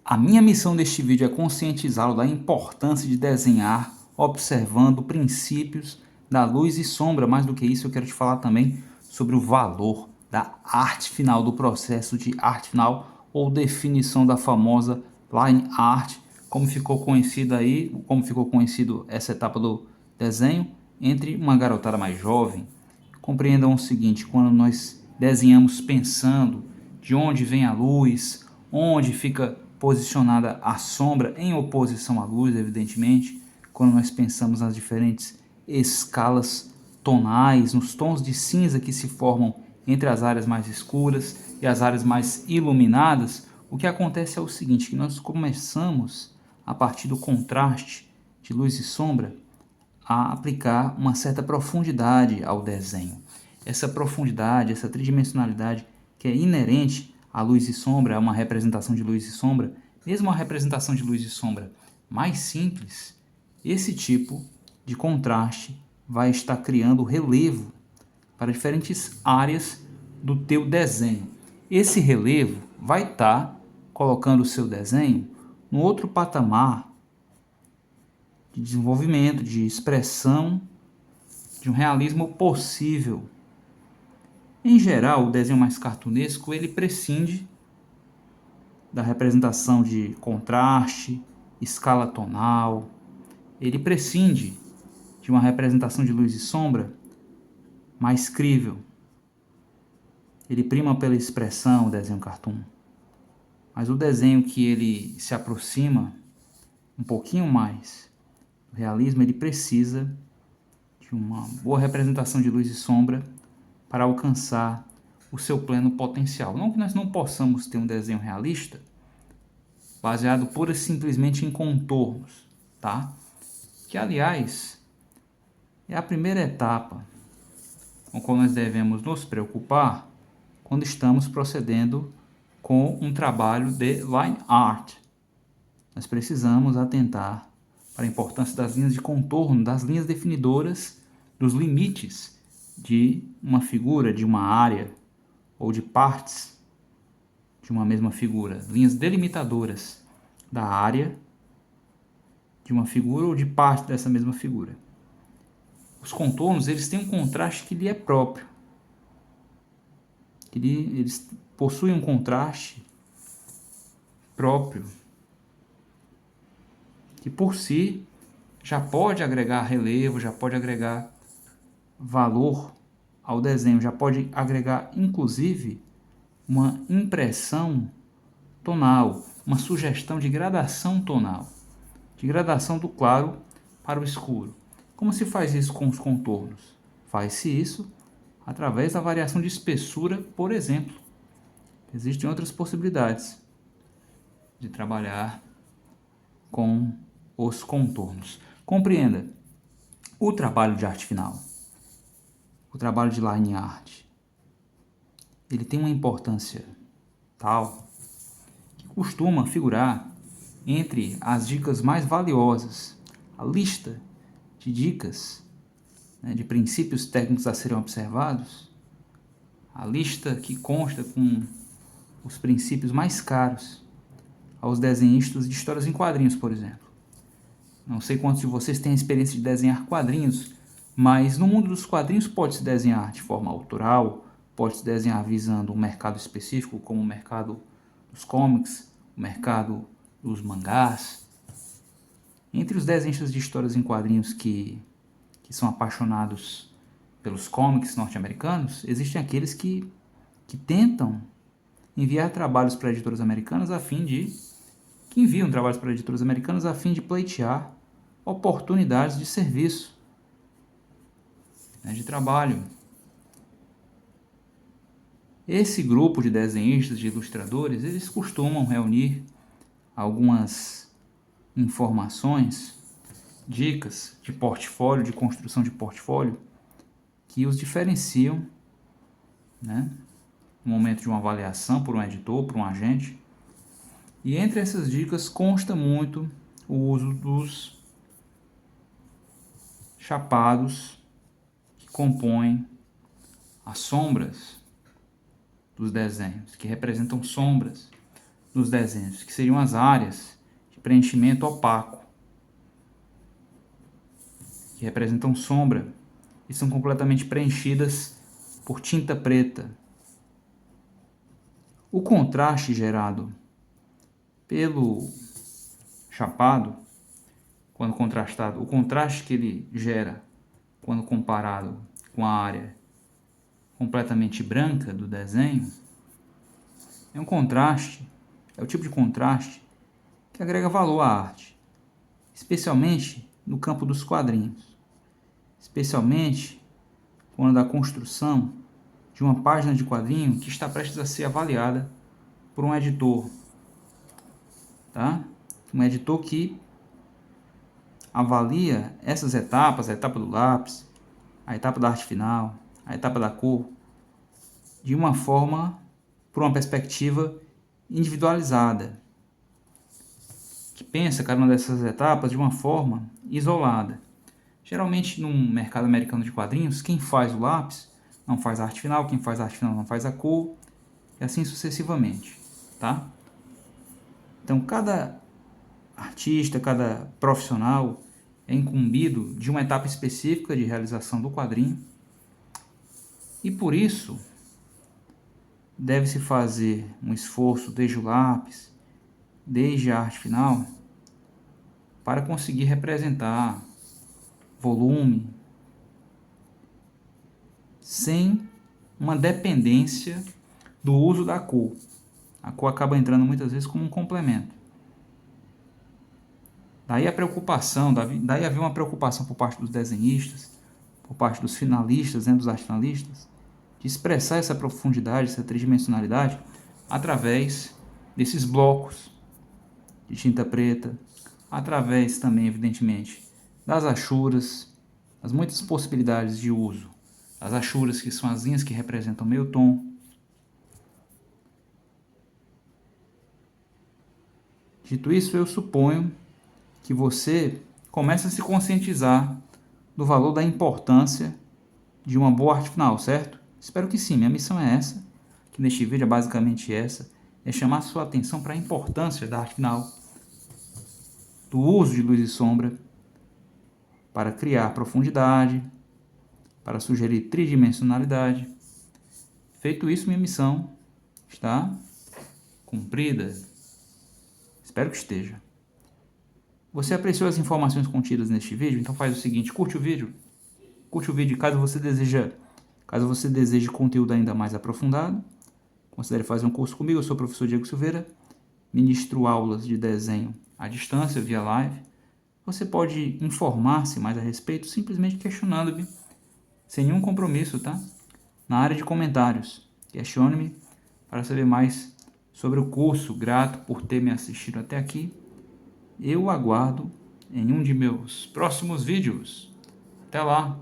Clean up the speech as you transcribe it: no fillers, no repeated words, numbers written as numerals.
A minha missão deste vídeo é conscientizá-lo da importância de desenhar observando princípios da luz e sombra. Mais do que isso, eu quero te falar também sobre o valor da arte final, do processo de arte final ou definição da famosa line art, como ficou conhecida aí, como ficou conhecido essa etapa do desenho entre uma garotada mais jovem. Compreendam o seguinte: quando nós desenhamos pensando de onde vem a luz, onde fica posicionada a sombra em oposição à luz, evidentemente, quando nós pensamos nas diferentes escalas tonais, nos tons de cinza que se formam entre as áreas mais escuras e as áreas mais iluminadas, o que acontece é o seguinte, que nós começamos, a partir do contraste de luz e sombra, a aplicar uma certa profundidade ao desenho. Essa profundidade, essa tridimensionalidade que é inerente à luz e sombra, a uma representação de luz e sombra, mesmo uma representação de luz e sombra mais simples, esse tipo de contraste vai estar criando relevo para diferentes áreas do teu desenho. Esse relevo vai estar colocando o seu desenho no outro patamar de desenvolvimento, de expressão, de um realismo possível. Em geral, o desenho mais cartunesco ele prescinde da representação de contraste, escala tonal, ele prescinde de uma representação de luz e sombra mais crível. Ele prima pela expressão, o desenho cartoon. Mas o desenho que ele se aproxima um pouquinho mais do realismo, ele precisa de uma boa representação de luz e sombra para alcançar o seu pleno potencial. Não que nós não possamos ter um desenho realista baseado pura e simplesmente em contornos, tá? Que, aliás, é a primeira etapa com a qual nós devemos nos preocupar quando estamos procedendo com um trabalho de line art. Nós precisamos atentar para a importância das linhas de contorno, das linhas definidoras, dos limites de uma figura, de uma área ou de partes de uma mesma figura, linhas delimitadoras da área de uma figura ou de parte dessa mesma figura. Os contornos, eles têm um contraste que lhe é próprio. Eles possuem um contraste próprio que por si já pode agregar relevo, já pode agregar valor ao desenho, já pode agregar inclusive uma impressão tonal, uma sugestão de gradação tonal, de gradação do claro para o escuro. Como se faz isso com os contornos? Faz-se isso através da variação de espessura, por exemplo. Existem outras possibilidades de trabalhar com os contornos. Compreenda, o trabalho de arte final, o trabalho de line art, ele tem uma importância tal que costuma figurar entre as dicas mais valiosas, a lista de dicas, de princípios técnicos a serem observados, a lista que consta com os princípios mais caros aos desenhistas de histórias em quadrinhos, por exemplo. Não sei quantos de vocês têm a experiência de desenhar quadrinhos, mas no mundo dos quadrinhos pode-se desenhar de forma autoral, pode-se desenhar visando um mercado específico, como o mercado dos comics, o mercado dos mangás. Entre os desenhistas de histórias em quadrinhos que são apaixonados pelos comics norte-americanos, existem aqueles que tentam enviar trabalhos para editoras americanas que enviam trabalhos para editoras americanas a fim de pleitear oportunidades de serviço, de trabalho. Esse grupo de desenhistas, de ilustradores, eles costumam reunir algumas informações, dicas de portfólio, de construção de portfólio, que os diferenciam, no momento de uma avaliação por um editor, por um agente. E entre essas dicas consta muito o uso dos chapados que compõem as sombras dos desenhos, que representam sombras dos desenhos, que seriam as áreas de preenchimento opaco, que representam sombra e são completamente preenchidas por tinta preta. O contraste gerado pelo chapado, quando contrastado, o contraste que ele gera quando comparado com a área completamente branca do desenho, é um contraste, é o tipo de contraste que agrega valor à arte, especialmente no campo dos quadrinhos, especialmente quando a construção de uma página de quadrinho que está prestes a ser avaliada por um editor, tá? Um editor que avalia essas etapas, a etapa do lápis, a etapa da arte final, a etapa da cor, de uma forma, por uma perspectiva individualizada, que pensa cada uma dessas etapas de uma forma isolada. Geralmente, no mercado americano de quadrinhos, quem faz o lápis não faz a arte final, quem faz a arte final não faz a cor, e assim sucessivamente, tá? Então, cada artista, cada profissional é incumbido de uma etapa específica de realização do quadrinho, e por isso deve-se fazer um esforço desde o lápis, desde a arte final, para conseguir representar volume, sem uma dependência do uso da cor. A cor acaba entrando muitas vezes como um complemento. Daí a preocupação, daí havia uma preocupação por parte dos desenhistas, por parte dos finalistas, dos arte finalistas, de expressar essa profundidade, essa tridimensionalidade, através desses blocos de tinta preta, através também, evidentemente, das achuras, as muitas possibilidades de uso. As achuras, que são as linhas que representam meio tom. Dito isso, eu suponho que você comece a se conscientizar do valor da importância de uma boa arte final, certo? Espero que sim, minha missão é essa, que neste vídeo é basicamente essa, é chamar a sua atenção para a importância da arte final, do uso de luz e sombra, para criar profundidade, para sugerir tridimensionalidade. Feito isso, minha missão está cumprida. Espero que esteja. Você apreciou as informações contidas neste vídeo? Então faz o seguinte, curte o vídeo. Curte o vídeo caso você deseje conteúdo ainda mais aprofundado. Considere fazer um curso comigo, eu sou o professor Diego Silveira. Ministro aulas de desenho à distância, via live. Você pode informar-se mais a respeito simplesmente questionando-me, sem nenhum compromisso, tá? Na área de comentários. Questione-me para saber mais sobre o curso. Grato por ter me assistido até aqui. Eu aguardo em um de meus próximos vídeos. Até lá!